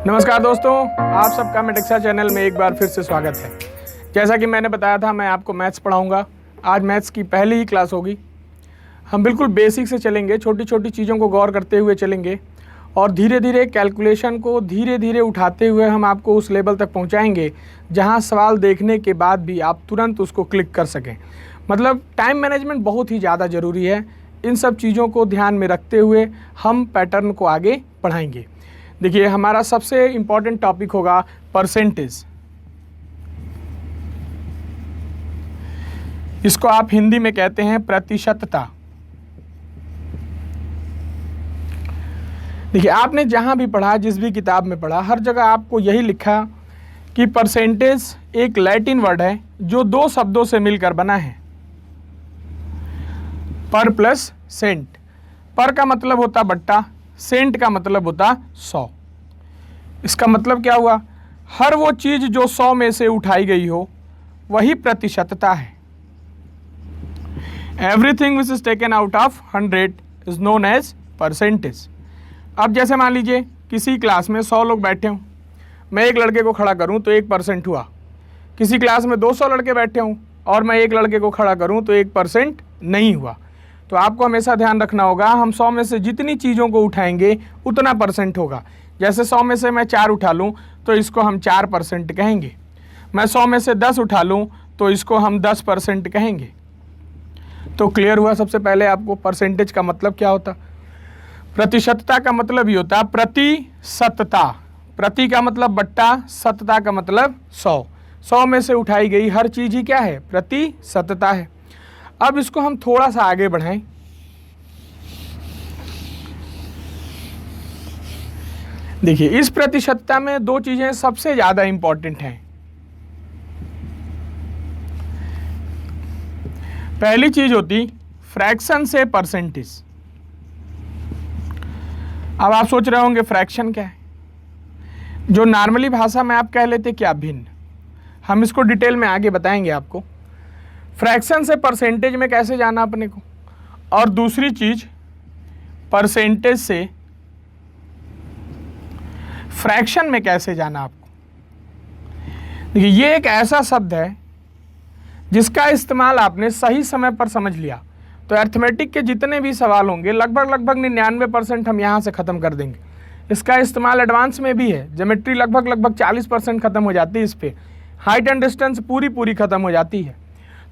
नमस्कार दोस्तों, आप सबका मेटेक्सा चैनल में एक बार फिर से स्वागत है। जैसा कि मैंने बताया था, मैं आपको मैथ्स पढ़ाऊंगा। आज मैथ्स की पहली ही क्लास होगी। हम बिल्कुल बेसिक से चलेंगे, छोटी छोटी चीज़ों को गौर करते हुए चलेंगे और धीरे धीरे कैलकुलेशन को धीरे धीरे उठाते हुए हम आपको उस लेवल तक पहुंचाएंगे जहां सवाल देखने के बाद भी आप तुरंत उसको क्लिक कर सकें। मतलब टाइम मैनेजमेंट बहुत ही ज़्यादा ज़रूरी है। इन सब चीज़ों को ध्यान में रखते हुए हम पैटर्न को आगे बढ़ाएंगे। देखिए, हमारा सबसे इम्पॉर्टेंट टॉपिक होगा परसेंटेज। इसको आप हिंदी में कहते हैं प्रतिशतता। देखिए, आपने जहां भी पढ़ा, जिस भी किताब में पढ़ा, हर जगह आपको यही लिखा कि परसेंटेज एक लैटिन वर्ड है जो दो शब्दों से मिलकर बना है, पर प्लस सेंट। पर का मतलब होता बट्टा, सेंट का मतलब होता 100। इसका मतलब क्या हुआ? हर वो चीज जो 100 में से उठाई गई हो वही प्रतिशतता है। Everything which is taken out of 100 is known as percentage. अब जैसे मान लीजिए किसी क्लास में 100 लोग बैठे हों, मैं एक लड़के को खड़ा करूं तो 1% हुआ। किसी क्लास में 200 लड़के बैठे हों और मैं एक लड़के को खड़ा करूं तो 1% नहीं हुआ। तो आपको हमेशा ध्यान रखना होगा, हम 100 में से जितनी चीज़ों को उठाएंगे उतना परसेंट होगा। जैसे 100 में से मैं 4 उठा लूँ तो इसको हम 4% कहेंगे। मैं 100 में से 10 उठा लूँ तो इसको हम 10% कहेंगे। तो क्लियर हुआ? सबसे पहले आपको परसेंटेज का मतलब क्या होता। प्रतिशतता का मतलब ये होता प्रतिशतता। प्रति का मतलब बट्टा, शतता का मतलब 100। 100 में से उठाई गई हर चीज़ ही क्या है? प्रतिशतता है। अब इसको हम थोड़ा सा आगे बढ़ाएं। देखिए, इस प्रतिशतता में दो चीजें सबसे ज्यादा इंपॉर्टेंट हैं। पहली चीज होती फ्रैक्शन से परसेंटेज। अब आप सोच रहे होंगे फ्रैक्शन क्या है? जो नॉर्मली भाषा में आप कह लेते क्या, भिन्न। हम इसको डिटेल में आगे बताएंगे आपको। फ्रैक्शन से परसेंटेज में कैसे जाना अपने को, और दूसरी चीज परसेंटेज से फ्रैक्शन में कैसे जाना आपको। देखिए, ये एक ऐसा शब्द है जिसका इस्तेमाल आपने सही समय पर समझ लिया तो अर्थमेटिक के जितने भी सवाल होंगे लगभग 99% हम यहाँ से ख़त्म कर देंगे। इसका इस्तेमाल एडवांस में भी है। ज्योमेट्री लगभग 40% ख़त्म हो जाती है इस पर। हाइट एंड डिस्टेंस पूरी ख़त्म हो जाती है।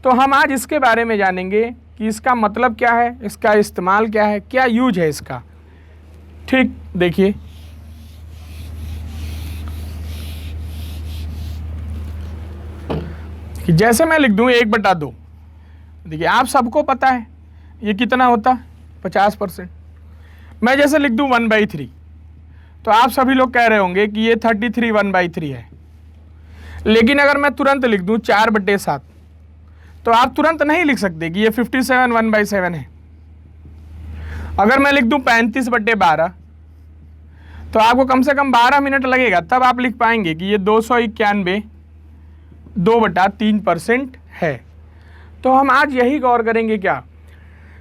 तो हम आज इसके बारे में जानेंगे कि इसका मतलब क्या है, इसका इस्तेमाल क्या है, क्या यूज है इसका। ठीक, देखिए कि जैसे मैं लिख दूं 1/2। देखिए, आप सबको पता है ये कितना होता है? 50%। मैं जैसे लिख दूं 1/3 तो आप सभी लोग कह रहे होंगे कि ये 33 1/3 है। लेकिन अगर मैं तुरंत लिख दूं 4/7 तो आप तुरंत नहीं लिख सकते कि ये 57 1/7 है। अगर मैं लिख दूं 35/12 तो आपको कम से कम 12 मिनट लगेगा, तब आप लिख पाएंगे कि ये 291 2/3% है। तो हम आज यही गौर करेंगे क्या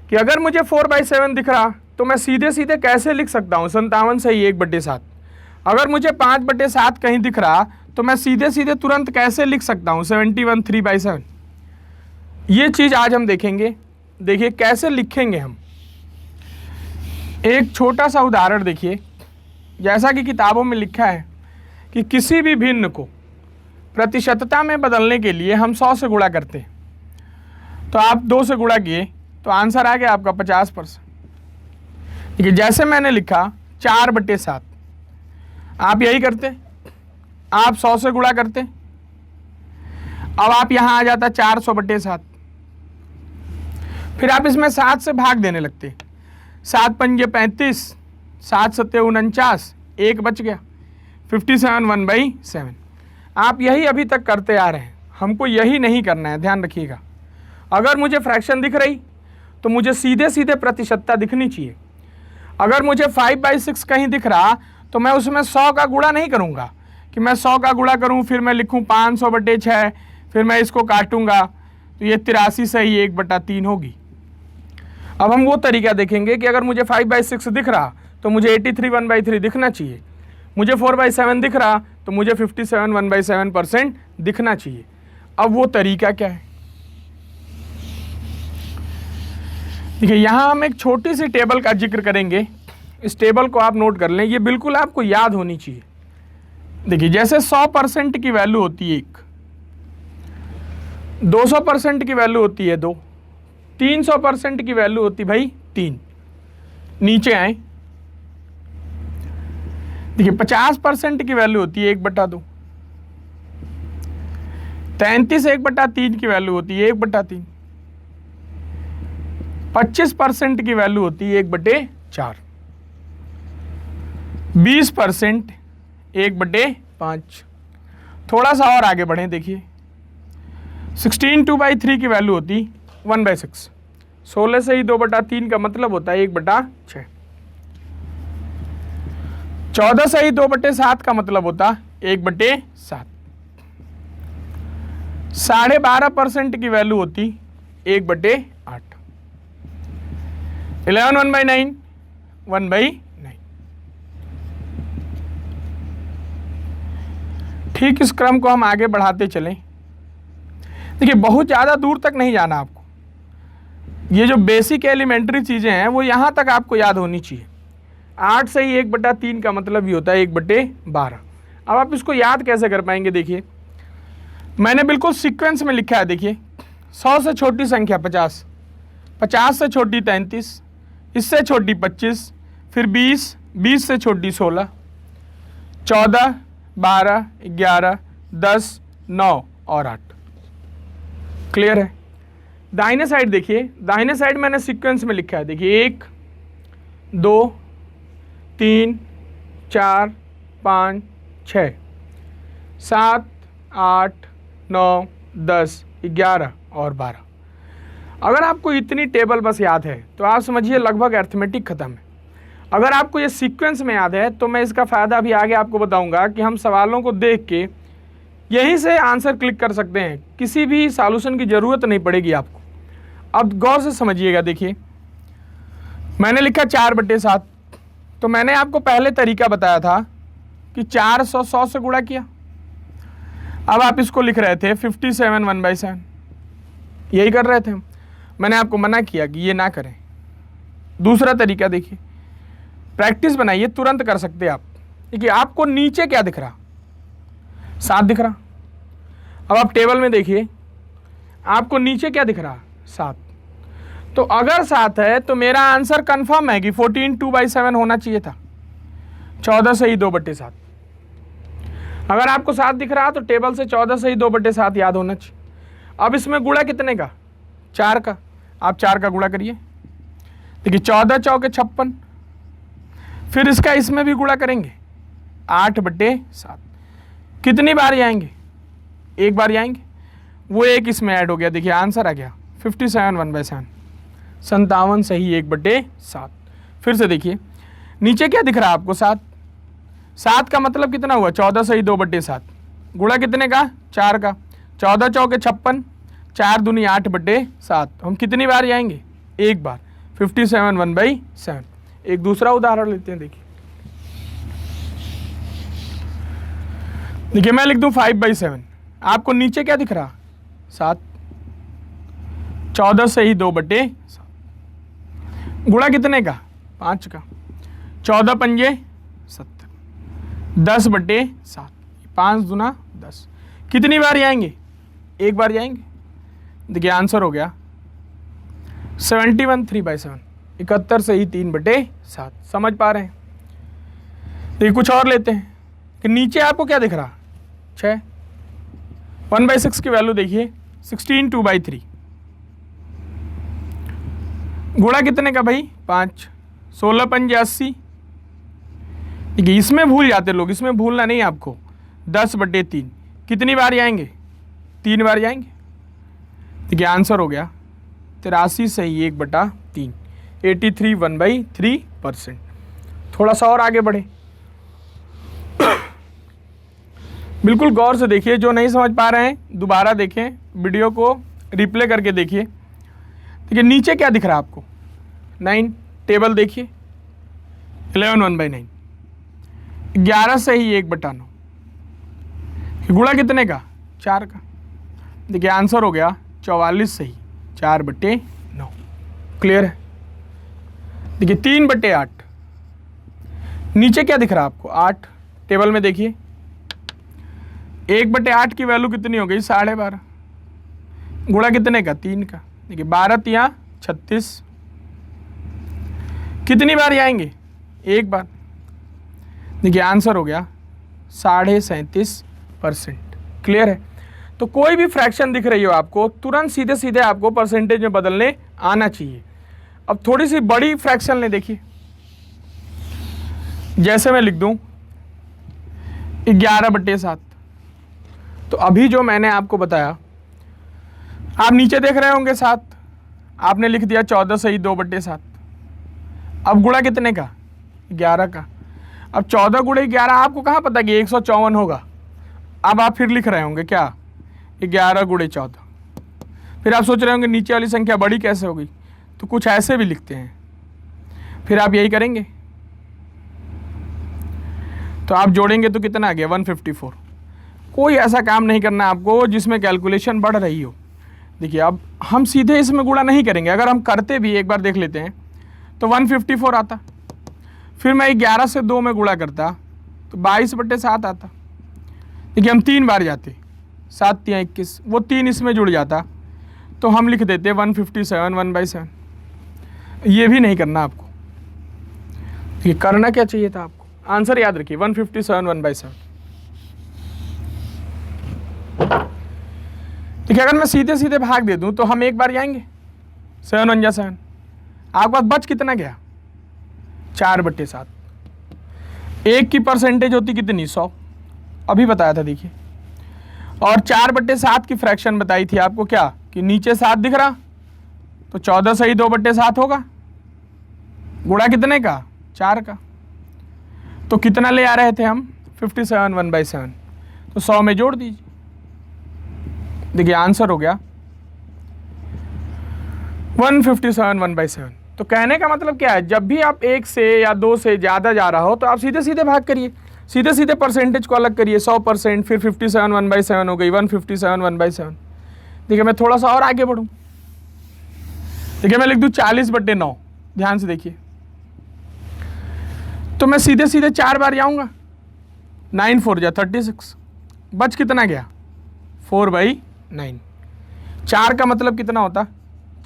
कि अगर मुझे 4/7 दिख रहा तो मैं सीधे सीधे कैसे लिख सकता हूँ 57 से 1/7। अगर मुझे 5/7 कहीं दिख रहा तो मैं सीधे सीधे तुरंत कैसे लिख सकता हूँ 71 3/7। ये चीज़ आज हम देखेंगे। देखिए कैसे लिखेंगे हम। एक छोटा सा उदाहरण देखिए। जैसा कि किताबों में लिखा है कि किसी भी भिन्न को प्रतिशतता में बदलने के लिए हम 100 से गुणा करते हैं। तो आप 2 से गुणा किए तो आंसर आ गया आपका 50%। देखिए, जैसे मैंने लिखा 4/7, आप यही करते, आप 100 से गुणा करते। अब आप यहाँ आ जाता 400/7। फिर आप इसमें 7 से भाग देने लगते। 7 पंजे 35, 7 सत्ते 49, 1 बच गया, 57 1/7। आप यही अभी तक करते आ रहे हैं। हमको यही नहीं करना है, ध्यान रखिएगा। अगर मुझे फ्रैक्शन दिख रही तो मुझे सीधे सीधे प्रतिशतता दिखनी चाहिए। अगर मुझे 5/6 कहीं दिख रहा तो मैं उसमें 100 का गुणा नहीं करूँगा कि मैं 100 का गुणा करूँ फिर मैं लिखूँ 500/6, फिर मैं इसको काटूंगा तो ये 83 से ही 1/3 होगी। अब हम वो तरीका देखेंगे कि अगर मुझे 5/6 दिख रहा तो मुझे 83 1/3 दिखना चाहिए। मुझे 4/7 दिख रहा तो मुझे 57 1/7% दिखना चाहिए। अब वो तरीका क्या है, देखिए यहाँ हम एक छोटी सी टेबल का जिक्र करेंगे। इस टेबल को आप नोट कर लें, ये बिल्कुल आपको याद होनी चाहिए। देखिए जैसे 100% की वैल्यू होती है 1, 200% की वैल्यू होती है 2, 300% की वैल्यू होती भाई 3। नीचे आए, देखिए 50% की वैल्यू होती है 1/2, 33 1/3 की वैल्यू होती है 1/3, 25% की वैल्यू होती है 1/4, 20% 1/5। थोड़ा सा और आगे बढ़ें, देखिए 16 2/3 की वैल्यू होती 1/6, 16 से ही 2/3 का मतलब होता है 1/6, 14 से ही 2/7 का मतलब होता 1/7, 12.5% की वैल्यू होती 1/8, 11 1/9, 1/9। ठीक इस क्रम को हम आगे बढ़ाते चलें। देखिए बहुत ज़्यादा दूर तक नहीं जाना आपको, ये जो बेसिक एलिमेंट्री चीज़ें हैं वो यहाँ तक आपको याद होनी चाहिए। 8 से ही 1/3 का मतलब ही होता है 1/12। अब आप इसको याद कैसे कर पाएंगे, देखिए मैंने बिल्कुल सीक्वेंस में लिखा है। देखिए 100 से छोटी संख्या 50, 50 से छोटी 33, इससे छोटी 25, फिर 20, 20 से छोटी 16, 14, 12, 11, 10, 9 और 8। क्लियर है। दाहिने साइड देखिए, दाहिने साइड मैंने सीक्वेंस में लिखा है। देखिए 1 2 3 4 5 6 7 8 9 10 11 और 12। अगर आपको इतनी टेबल बस याद है तो आप समझिए लगभग अर्थमेटिक खत्म है। अगर आपको ये सीक्वेंस में याद है तो मैं इसका फ़ायदा भी आगे आपको बताऊंगा कि हम सवालों को देख के यहीं से आंसर क्लिक कर सकते हैं, किसी भी सॉल्यूशन की ज़रूरत नहीं पड़ेगी आपको। अब गौर से समझिएगा, देखिए मैंने लिखा 4/7, तो मैंने आपको पहले तरीका बताया था कि 400 100 से गुणा किया। अब आप इसको लिख रहे थे 57 1/7, यही कर रहे थे हम। मैंने आपको मना किया कि ये ना करें। दूसरा तरीका देखिए, प्रैक्टिस बनाइए, तुरंत कर सकते आप। देखिए आपको नीचे क्या दिख रहा, 7 दिख रहा। अब आप टेबल में देखिए, आपको नीचे क्या दिख रहा, 7। तो अगर 7 है तो मेरा आंसर कंफर्म है कि 14 2/7 होना चाहिए था, 14 से ही 2/7। अगर आपको 7 दिख रहा तो टेबल से 14 से ही 2/7 याद होना चाहिए। अब इसमें गुणा कितने का, 4 का। आप 4 का गुणा करिए। देखिए 14 चौके 56, फिर इसका इसमें भी गुणा करेंगे 8/7। कितनी बार आएंगे, एक बार आएंगे, वो एक इसमें ऐड हो गया। देखिए आंसर आ गया 57 1/7, 57 से ही 1/7। फिर से देखिए नीचे क्या दिख रहा है आपको, 7। 7 का मतलब कितना हुआ, 14 से ही 2/7। गुणा कितने का, 4 का। 14 चौके 56, 4 दूनी 8/7। हम कितनी बार जाएंगे, एक बार, 57 1/7। एक दूसरा उदाहरण लेते हैं। देखिए मैं लिख दूं 5/7। आपको नीचे क्या दिख रहा, 7। 14 से ही 2/7। गुणा कितने का, 5 का। 14 पंजे 70, 10/7। 5 दूना 10। कितनी बार जाएंगे, एक बार जाएंगे। देखिए आंसर हो गया 71 3/7, 71 से ही 3/7। समझ पा रहे हैं। देखिए कुछ और लेते हैं कि नीचे आपको क्या दिख रहा, 6। 1/6 की वैल्यू देखिए 16 2/3। गुणा कितने का भाई, 5। 16 पंजे 80। देखिए इसमें भूल जाते लोग, इसमें भूलना नहीं आपको। 10/3। कितनी बार जाएंगे, 3 बार जाएंगे। देखिए आंसर हो गया 83 से ही 1/3, 83 1/3%। थोड़ा सा और आगे बढ़े, बिल्कुल गौर से देखिए। जो नहीं समझ पा रहे हैं दोबारा देखें, वीडियो को रिप्ले करके देखिए। देखिए नीचे क्या दिख रहा है आपको, 9। टेबल देखिए 11 1/9। 11 से ही 1/9, गुणा कितने का, 4 का। देखिए आंसर हो गया 44 से ही 4/9। क्लियर है। देखिए 3/8, नीचे क्या दिख रहा है आपको, 8। टेबल में देखिए 1/8 की वैल्यू कितनी हो गई, 12.5, गुणा कितने का, 3 का। देखिए 12 तिया 36, कितनी बार आएंगे, एक बार। देखिए आंसर हो गया 37.5%। क्लियर है। तो कोई भी फ्रैक्शन दिख रही हो आपको, तुरंत सीधे सीधे आपको परसेंटेज में बदलने आना चाहिए। अब थोड़ी सी बड़ी फ्रैक्शन ले, देखिए जैसे मैं लिख दूं 11/7, तो अभी जो मैंने आपको बताया, आप नीचे देख रहे होंगे 7, आपने लिख दिया 14 से ही 2/7। अब गुणा कितने का, 11 का। अब 14 गुणे 11, आपको कहाँ पता कि 154 होगा। अब आप फिर लिख रहे होंगे क्या, 11 गुणे 14। फिर आप सोच रहे होंगे नीचे वाली संख्या बड़ी कैसे होगी, तो कुछ ऐसे भी लिखते हैं। फिर आप यही करेंगे, तो आप जोड़ेंगे तो कितना आ गया, 154। कोई ऐसा काम नहीं करना आपको जिसमें कैलकुलेशन बढ़ रही हो। देखिए अब हम सीधे इसमें गुणा नहीं करेंगे, अगर हम करते भी, एक बार देख लेते हैं, तो 154 आता। फिर मैं 11 से 2 में गुणा करता तो 22/7 आता। देखिए हम 3 बार जाते, 7 तिया 21, वो 3 इसमें जुड़ जाता, तो हम लिख देते 157 1/7। ये भी नहीं करना आपको। ये करना क्या चाहिए था आपको, आंसर याद रखिए 157 1/7। देखिए अगर मैं सीधे सीधे भाग दे दूं तो हम एक बार जाएंगे, 7 1 7। आपके पास बच कितना गया, 4/7। एक की परसेंटेज होती कितनी, 100, अभी बताया था। देखिए और 4/7 की फ्रैक्शन बताई थी आपको क्या, कि नीचे 7 दिख रहा, तो 14 से ही 2/7 होगा, गुणा कितने का, 4 का। तो कितना ले आ रहे थे हम, 57 1/7, तो 100 में जोड़ दीजिए। देखिए आंसर हो गया 157 1/7। तो कहने का मतलब क्या है, जब भी आप 1 से या 2 से ज़्यादा जा रहा हो तो आप सीधे सीधे भाग करिए, सीधे सीधे परसेंटेज को अलग करिए, 100%, फिर 57 1/7 हो गई, 157 1/7। देखिए मैं थोड़ा सा और आगे बढ़ूँ, देखिए मैं लिख दूँ 40/9। ध्यान से देखिए, तो मैं सीधे सीधे 4 बार जाऊँगा, 9 4 जा 36, बच कितना गया, 4/9। 4 का मतलब कितना होता,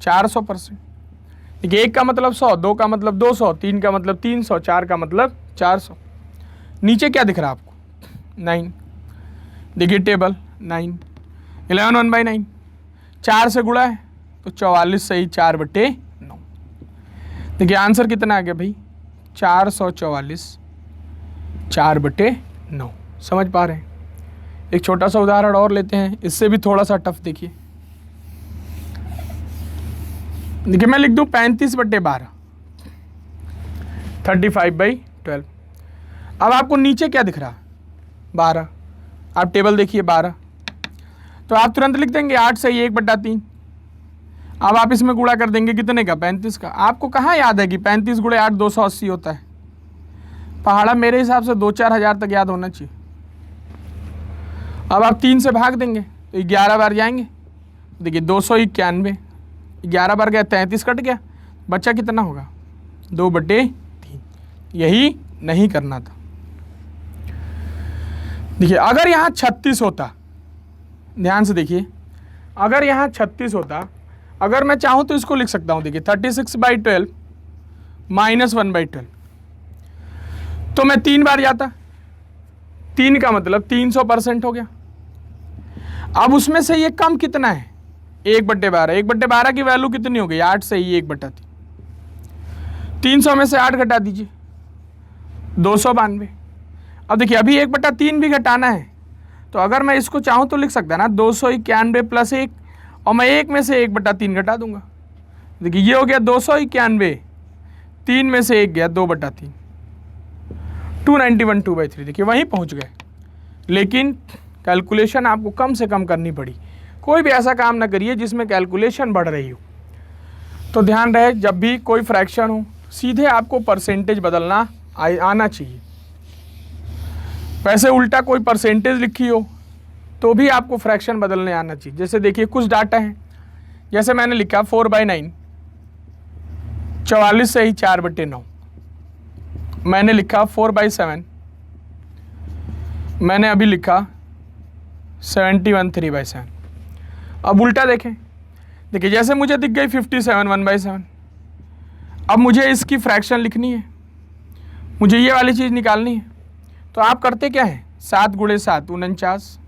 400%। देखिए 1 का मतलब 100, 2 का मतलब 200, 3 का मतलब 300, 4 का मतलब 400। नीचे क्या दिख रहा है आपको, 9। देखिए टेबल 9, 11 1/9, 4 से गुणा है तो 44 से ही 4/9। देखिए आंसर कितना आ गया भाई, 444 4/9। समझ पा रहे हैं। एक छोटा सा उदाहरण और लेते हैं, इससे भी थोड़ा सा टफ। देखिए देखिए मैं लिख दूं 35/12, 35/12। अब आपको नीचे क्या दिख रहा, 12। आप टेबल देखिए 12, तो आप तुरंत लिख देंगे 8 से ही 1/3। अब आप इसमें गुणा कर देंगे कितने का, 35 का। आपको कहाँ याद है कि 35 गुणे 8 280 होता है। पहाड़ा मेरे हिसाब से 2-4 हज़ार तक याद होना चाहिए। अब आप 3 से भाग देंगे तो 11 बार जाएंगे। देखिए 291, 11 बार गया 33 कट गया, बच्चा कितना होगा, 2/3। यही नहीं करना था। देखिए अगर यहाँ 36 होता, ध्यान से देखिए, अगर यहाँ 36 होता, अगर मैं चाहूँ तो इसको लिख सकता हूँ। देखिए 36/12 - 1/12, तो मैं 3 बार जाता, 3 का मतलब 300% हो गया। अब उसमें से ये कम कितना है, 1/12। 1/12 की वैल्यू कितनी हो गई, 8 से ही 1/3। 300 में से 8 घटा दीजिए, 292। अब देखिए अभी 1/3 भी घटाना है, तो अगर मैं इसको चाहूँ तो लिख सकता ना 291 + 1, और मैं 1 में से 1/3 घटा दूंगा। देखिए ये हो गया 291, 3 में से 1 गया 2/3, 291 2/3। देखिए वहीं पहुँच गए, लेकिन कैलकुलेशन आपको कम से कम करनी पड़ी। कोई भी ऐसा काम ना करिए जिसमें कैलकुलेशन बढ़ रही हो। तो ध्यान रहे, जब भी कोई फ्रैक्शन हो सीधे आपको परसेंटेज बदलना आना चाहिए। वैसे उल्टा कोई परसेंटेज लिखी हो तो भी आपको फ्रैक्शन बदलने आना चाहिए। जैसे देखिए कुछ डाटा है, जैसे मैंने लिखा 4/9, 44 से ही 4/9। मैंने लिखा 4/7, मैंने अभी लिखा 71 3/7। अब उल्टा देखें, देखिए जैसे मुझे दिख गई 57 1/7। अब मुझे इसकी फ्रैक्शन लिखनी है, मुझे ये वाली चीज़ निकालनी है। तो आप करते क्या हैं, 7 × 7 49,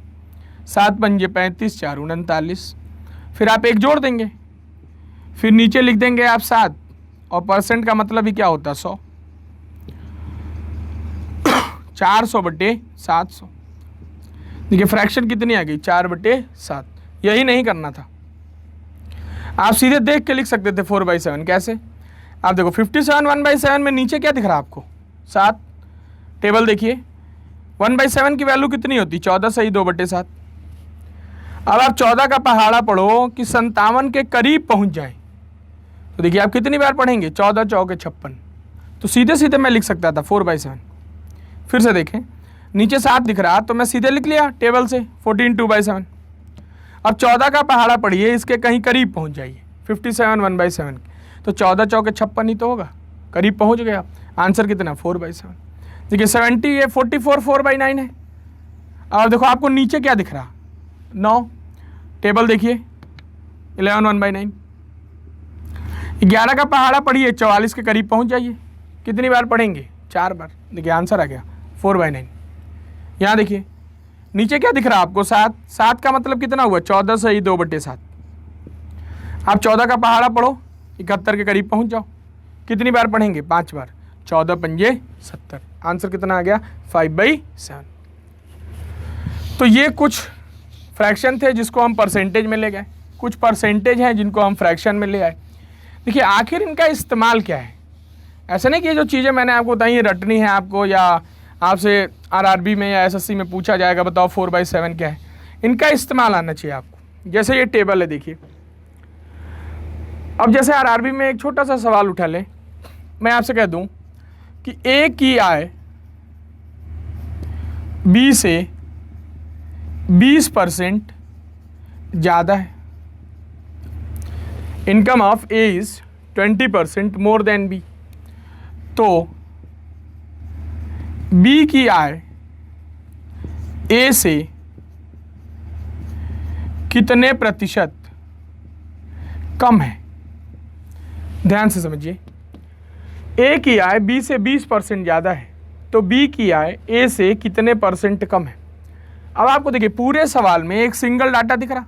7 पंजे 35, 4 39। फिर आप एक जोड़ देंगे, फिर नीचे लिख देंगे आप 7, और परसेंट का मतलब ही क्या होता है 100। 400/700। देखिए फ्रैक्शन कितनी आ गई, 4/7। यही नहीं करना था, आप सीधे देख के लिख सकते थे 4/7। कैसे, आप देखो 57 1/7 में नीचे क्या दिख रहा है आपको, 7। टेबल देखिए, 1/7 की वैल्यू कितनी होती, 14 सही 2/7। अब आप 14 का पहाड़ा पढ़ो कि 57 के करीब पहुंच जाए, तो देखिए आप कितनी बार पढ़ेंगे, 14 चौके 56। तो सीधे सीधे मैं लिख सकता था 4/7। फिर से देखें, नीचे 7 दिख रहा तो मैं सीधे लिख लिया टेबल से 14 2/7। अब 14 का पहाड़ा पढ़िए, इसके कहीं करीब पहुंच जाइए, 57 1/7, तो 14 चौके 56 ही तो होगा, करीब पहुंच गए आप। आंसर कितना, 4/7। देखिए 70 ये 44 4/9 है। अब देखो आपको नीचे क्या दिख रहा, 9। टेबल देखिए 11 1/9। 11 का पहाड़ा पढ़िए, 44 के करीब पहुंच जाइए। कितनी बार पढ़ेंगे, 4 बार। देखिए आंसर आ गया 4/9। यहाँ देखिए नीचे क्या दिख रहा आपको, 7। 7 का मतलब कितना हुआ, 14 सही 2/7। आप 14 का पहाड़ा पढ़ो, 71 के करीब पहुंच जाओ। कितनी बार पढ़ेंगे, 5 बार। 14 पंजे 70। आंसर कितना आ गया, 5/7। तो ये कुछ फ्रैक्शन थे जिसको हम परसेंटेज में ले गए, कुछ परसेंटेज हैं जिनको हम फ्रैक्शन में ले आए। देखिए आखिर इनका इस्तेमाल क्या है। ऐसा नहीं कि जो चीज़ें मैंने आपको बताई ये रटनी है आपको, या आपसे आरआरबी में या एसएससी में पूछा जाएगा बताओ 4/7 क्या है। इनका इस्तेमाल आना चाहिए आपको। जैसे ये टेबल है देखिए, अब जैसे आरआरबी में एक छोटा सा सवाल उठा लें, मैं आपसे कह दूं कि ए की आय बी से 20% ज़्यादा है। Income of A is 20% more than B. तो बी की आय ए से कितने प्रतिशत कम है। ध्यान से समझिए, ए की आय बी से 20% ज़्यादा है, तो बी की आय ए से कितने परसेंट कम है। अब आपको देखिए पूरे सवाल में एक सिंगल डाटा दिख रहा,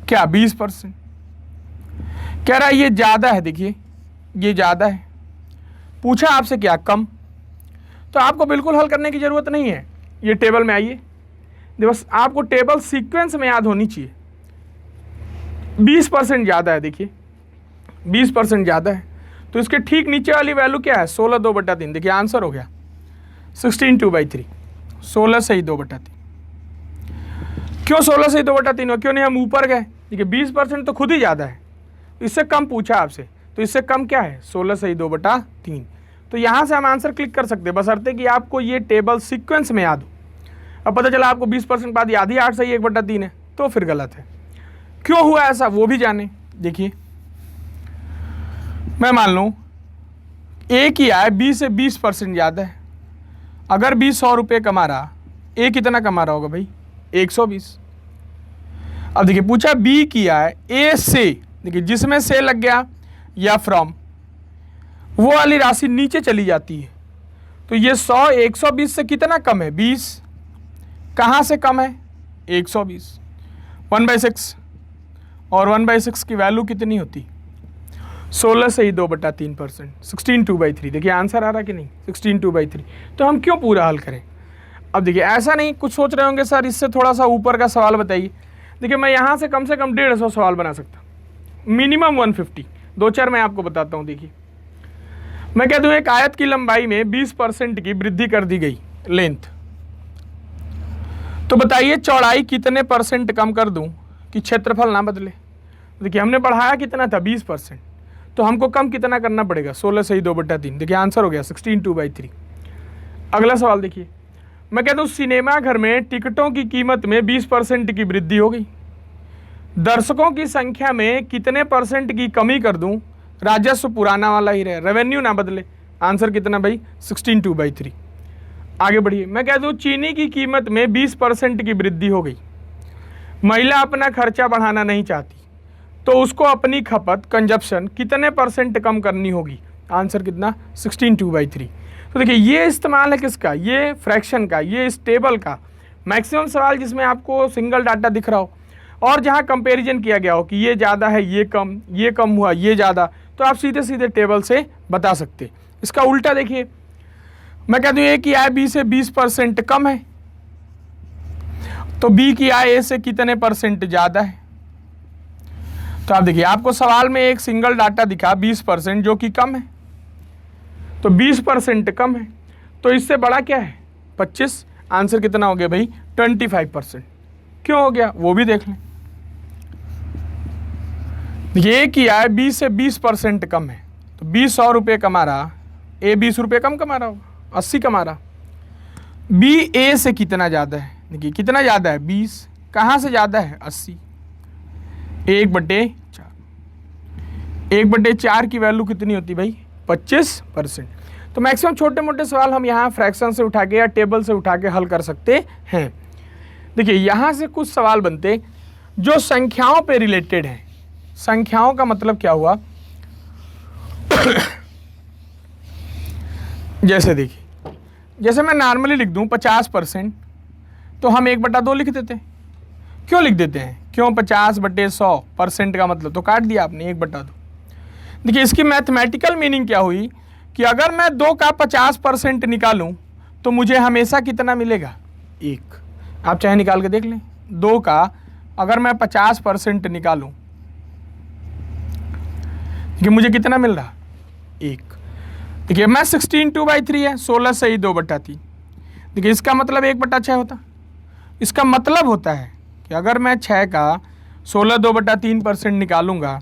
क्या 20%। कह रहा है ये ज़्यादा है, देखिए ये ज़्यादा है। पूछा आपसे क्या, कम। तो आपको बिल्कुल हल करने की ज़रूरत नहीं है, ये टेबल में आइए, बस आपको टेबल सीक्वेंस में याद होनी चाहिए। 20% ज़्यादा है, देखिए 20% ज़्यादा है, तो इसके ठीक नीचे वाली वैल्यू क्या है, 16 2/3। देखिए आंसर हो गया 16 2/3। 16 से ही 2/3। क्यों 16 से ही 2/3 हो, क्यों नहीं हम ऊपर गए। देखिए 20% तो खुद ही ज़्यादा है, इससे कम पूछा आपसे, तो इससे कम क्या है, 16 से ही 2/3। तो यहाँ से हम आंसर क्लिक कर सकते हैं, बशर्ते कि आपको ये टेबल सीक्वेंस में याद हो। अब पता चला आपको 20% बाद याद ही 8 से ही 1/3 है, तो फिर गलत है। क्यों हुआ ऐसा वो भी जाने। देखिए मैं मान लूँ ए की आय बी से 20% ज़्यादा है। अगर बी 100 रुपये कमा रहा, ए कितना कमा रहा होगा भाई, 120। अब देखिए पूछा बी की आय ए से, देखिए जिसमें से लग गया या फ्रॉम, वो वाली राशि नीचे चली जाती है। तो ये 100 120 से कितना कम है, 20। कहाँ से कम है, 120। 1/6, और 1/6 की वैल्यू कितनी होती, 16 से ही 2/3%, 16 2/3। देखिए आंसर आ रहा कि नहीं, 16 2/3। तो हम क्यों पूरा हल करें। अब देखिए ऐसा नहीं, कुछ सोच रहे होंगे सर इससे थोड़ा सा ऊपर का सवाल बताइए। देखिए मैं यहाँ से कम 150 सवाल बना सकता, मिनिमम 150। 2-4 मैं आपको बताता हूँ। देखिए मैं कह दूँ एक आयत की लंबाई में 20% की वृद्धि कर दी गई, लेंथ, तो बताइए चौड़ाई कितने % कम कर दूं कि क्षेत्रफल ना बदले। देखिए हमने बढ़ाया कितना था, 20%, तो हमको कम कितना करना पड़ेगा, 16 से ही 2/3। देखिए आंसर हो गया 16 2/3। अगला सवाल देखिए, मैं कहता हूँ सिनेमा घर में टिकटों की कीमत में 20% की वृद्धि हो गई, दर्शकों की संख्या में कितने परसेंट की कमी कर दूं, राजस्व पुराना वाला ही रहे, रेवेन्यू ना बदले। आंसर कितना भाई 16/2/3। आगे बढ़िए, मैं कह दूं चीनी की कीमत में 20% की वृद्धि हो गई, महिला अपना खर्चा बढ़ाना नहीं चाहती, तो उसको अपनी खपत कंजप्शन कितने परसेंट कम करनी होगी। आंसर कितना 16/2/3। तो देखिए ये इस्तेमाल है किसका, ये फ्रैक्शन का, ये इस टेबल का। मैक्सिमम सवाल जिसमें आपको सिंगल डाटा दिख रहा हो और जहाँ कंपैरिजन किया गया हो कि ये ज़्यादा है, ये कम हुआ, ये ज़्यादा, तो आप सीधे सीधे टेबल से बता सकते। इसका उल्टा देखिए, मैं कहता हूँ ए की आय बी से 20% कम है, तो बी की आय ए से कितने परसेंट ज़्यादा है। तो आप देखिए आपको सवाल में एक सिंगल डाटा दिखा 20% जो कि कम है, तो 20% कम है, तो इससे बड़ा क्या है 25। आंसर कितना हो गया भाई 25%। क्यों हो गया वो भी देख लें। ये की आय बी से 20% कम है, तो बी 100 रुपये कमा रहा, ए 20 रुपये कम कमा रहा होगा, 80 कमा रहा। बी ए से कितना ज़्यादा है, देखिए कितना ज़्यादा है 20, कहाँ से ज़्यादा है 80, 1/4। 1/4 की वैल्यू कितनी होती भाई 25%। तो मैक्सिमम छोटे मोटे सवाल हम यहाँ फ्रैक्शन से उठा के या टेबल से उठा के हल कर सकते हैं। देखिए यहाँ से कुछ सवाल बनते जो संख्याओं पे रिलेटेड हैं। संख्याओं का मतलब क्या हुआ जैसे देखिए, जैसे मैं नॉर्मली लिख दूं 50%, तो हम 1/2 लिख देते हैं। क्यों लिख देते हैं, क्यों 50/100% का मतलब तो काट दिया आपने 1/2। देखिए इसकी मैथमेटिकल मीनिंग क्या हुई कि अगर मैं 2 का 50% निकालूं तो मुझे हमेशा कितना मिलेगा 1। आप चाहे निकाल के देख लें, 2 का अगर मैं 50% निकालूं कि मुझे कितना मिल रहा 1। देखिए मैं 16/2/3 है, 16 से ही 2/3। देखिए इसका मतलब 1/6 होता। इसका मतलब होता है कि अगर मैं 6 का 16 2/3% निकालूंगा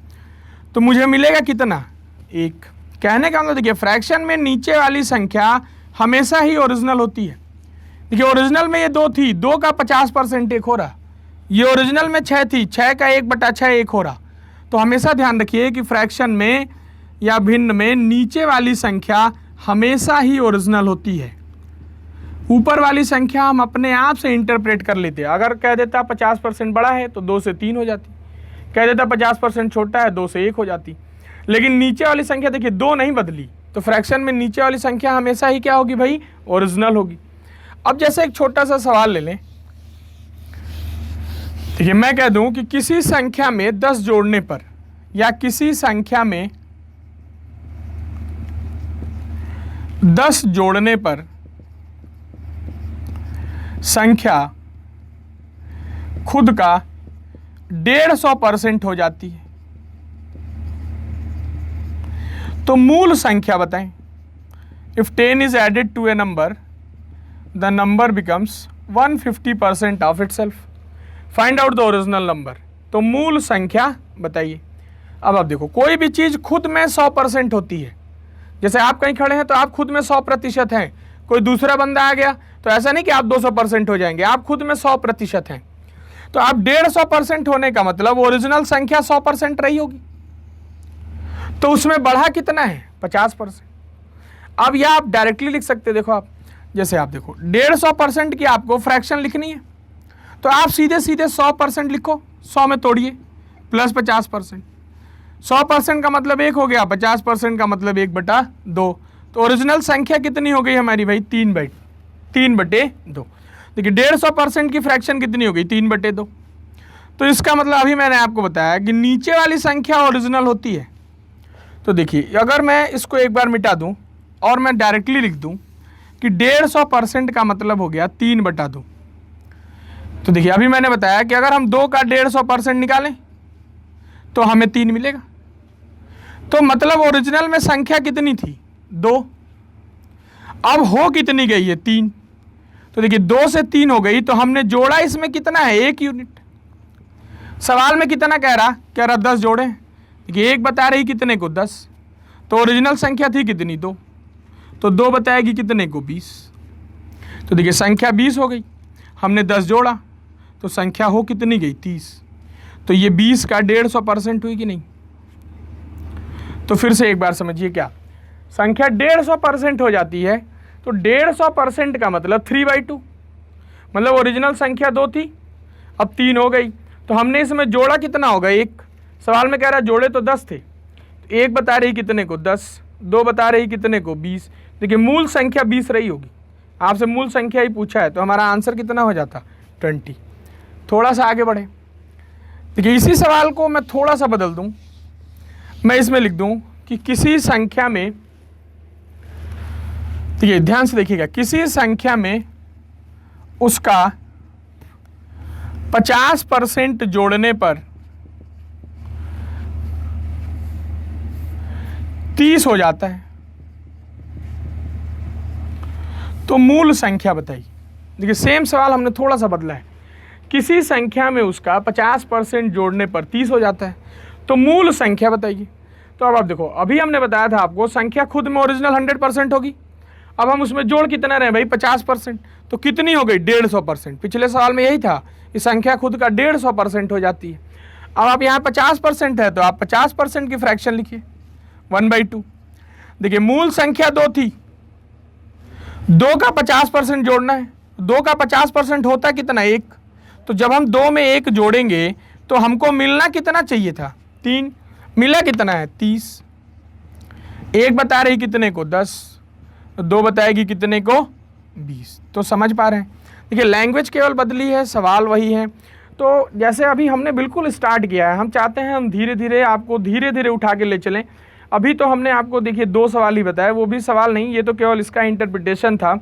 तो मुझे मिलेगा कितना 1। कहने का मतलब देखिए फ्रैक्शन में नीचे वाली संख्या हमेशा ही ओरिजिनल होती है। देखिए ओरिजिनल में ये 2 थी, 2 का 50% 1 हो रहा। ये ओरिजिनल में 6 थी, 6 का 1/6 1 हो रहा। तो हमेशा ध्यान रखिए कि फ्रैक्शन में या भिन्न में नीचे वाली संख्या हमेशा ही ओरिजिनल होती है। ऊपर वाली संख्या हम अपने आप से इंटरप्रेट कर लेते हैं। अगर कह देता 50% बड़ा है तो 2 से 3 हो जाती, कह देता 50% छोटा है 2 से 1 हो जाती। लेकिन नीचे वाली संख्या देखिए 2 नहीं बदली, तो फ्रैक्शन में नीचे वाली संख्या हमेशा ही क्या होगी भाई ओरिजिनल होगी। अब जैसे एक छोटा सा सवाल ले लें, देखिए मैं कह दूं कि किसी संख्या में 10 जोड़ने पर या किसी संख्या में 10 जोड़ने पर संख्या खुद का 150% हो जाती है, तो मूल संख्या बताएं। If 10 is added to a number, the number becomes 150% of itself. Find out the original number. तो मूल संख्या बताइए। अब आप देखो कोई भी चीज खुद में 100% होती है। जैसे आप कहीं खड़े हैं तो आप खुद में 100% हैं, कोई दूसरा बंदा आ गया तो ऐसा नहीं कि आप 200% हो जाएंगे, आप खुद में 100% हैं। तो आप 150% होने का मतलब ओरिजिनल संख्या 100% रही होगी, तो उसमें बढ़ा कितना है 50%। अब यह आप डायरेक्टली लिख सकते, देखो आप जैसे आप देखो 150% की आपको फ्रैक्शन लिखनी है तो आप सीधे सीधे 100% लिखो, 100 में तोड़िए प्लस 50%। 100% का मतलब 1 हो गया, 50% का मतलब 1/2। तो ओरिजिनल संख्या कितनी हो गई हमारी भाई 3/2। देखिए 150% की फ्रैक्शन कितनी हो गई 3/2। तो इसका मतलब अभी मैंने आपको बताया कि नीचे वाली संख्या ओरिजिनल होती है। तो देखिए अगर मैं इसको एक बार मिटा दूं और मैं डायरेक्टली लिख दूं कि 150% का मतलब हो गया 3/2। तो देखिए अभी मैंने बताया कि अगर हम 2 का 150% निकालें तो हमें 3 मिलेगा। तो मतलब ओरिजिनल में संख्या कितनी थी 2, अब हो कितनी गई है 3। तो देखिए 2 से 3 हो गई, तो हमने जोड़ा इसमें कितना है 1 यूनिट। सवाल में कितना कह रहा 10 जोड़े। देखिए 1 बता रही कितने को 10, तो ओरिजिनल संख्या थी कितनी 2, तो 2 बताएगी कितने को 20। तो देखिए संख्या 20 हो गई, हमने 10 जोड़ा तो संख्या हो कितनी गई 30। तो ये 20 का 150% हुई कि नहीं। तो फिर से एक बार समझिए, क्या संख्या 150% हो जाती है तो 150% का मतलब 3/2, मतलब ओरिजिनल संख्या 2 थी, अब 3 हो गई। तो हमने इसमें जोड़ा कितना होगा 1, सवाल में कह रहा है जोड़े तो 10 थे, तो 1 बता रही कितने को 10, 2 बता रही कितने को 20। देखिए मूल संख्या 20 रही होगी, आपसे मूल संख्या ही पूछा है, तो हमारा आंसर कितना हो जाता 20। थोड़ा सा आगे बढ़े, देखिए इसी सवाल को मैं थोड़ा सा बदल दूं, मैं इसमें लिख दूं कि किसी संख्या में, देखिए ध्यान से देखिएगा, किसी संख्या में उसका 50% जोड़ने पर 30 हो जाता है, तो मूल संख्या बताइए। देखिए सेम सवाल हमने थोड़ा सा बदला है, किसी संख्या में उसका 50% जोड़ने पर 30 हो जाता है, तो मूल संख्या बताइए। तो अब आप देखो, अभी हमने बताया था आपको संख्या खुद में ओरिजिनल 100% होगी, अब हम उसमें जोड़ कितना रहे भाई 50%, तो कितनी हो गई 150%। पिछले सवाल में यही था कि संख्या खुद का 150% हो जाती है। अब आप यहाँ 50% है तो आप 50% की फ्रैक्शन लिखिए 1/2। देखिए मूल संख्या 2 थी, 2 का 50% जोड़ना है, 2 का 50% होता है कितना 1, तो जब हम 2 में 1 जोड़ेंगे तो हमको मिलना कितना चाहिए था 3, मिला कितना है 30। 1 बता रही कितने को 10, 2 बताएगी कितने को 20। तो समझ पा रहे हैं, देखिए लैंग्वेज केवल बदली है, सवाल वही है। तो जैसे अभी हमने बिल्कुल स्टार्ट किया है, हम चाहते हैं हम धीरे धीरे आपको धीरे धीरे उठा के ले चलें। अभी तो हमने आपको देखिए 2 सवाल ही बताए, वो भी सवाल नहीं, ये तो केवल इसका इंटरप्रिटेशन था।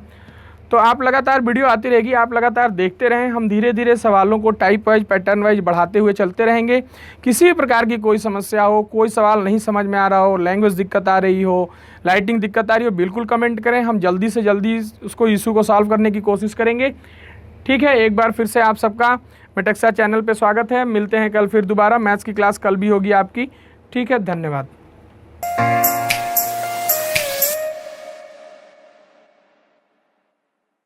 तो आप लगातार वीडियो आती रहेगी, आप लगातार देखते रहें, हम धीरे धीरे सवालों को टाइप वाइज पैटर्न वाइज बढ़ाते हुए चलते रहेंगे। किसी भी प्रकार की कोई समस्या हो, कोई सवाल नहीं समझ में आ रहा हो, लैंग्वेज दिक्कत आ रही हो, लाइटिंग दिक्कत आ रही हो, बिल्कुल कमेंट करें, हम जल्दी से जल्दी उसको इशू को सॉल्व करने की कोशिश करेंगे। ठीक है, एक बार फिर से आप सबका मेटेक्सा चैनल पर स्वागत है। मिलते हैं कल फिर दोबारा, मैथ्स की क्लास कल भी होगी आपकी। ठीक है, धन्यवाद।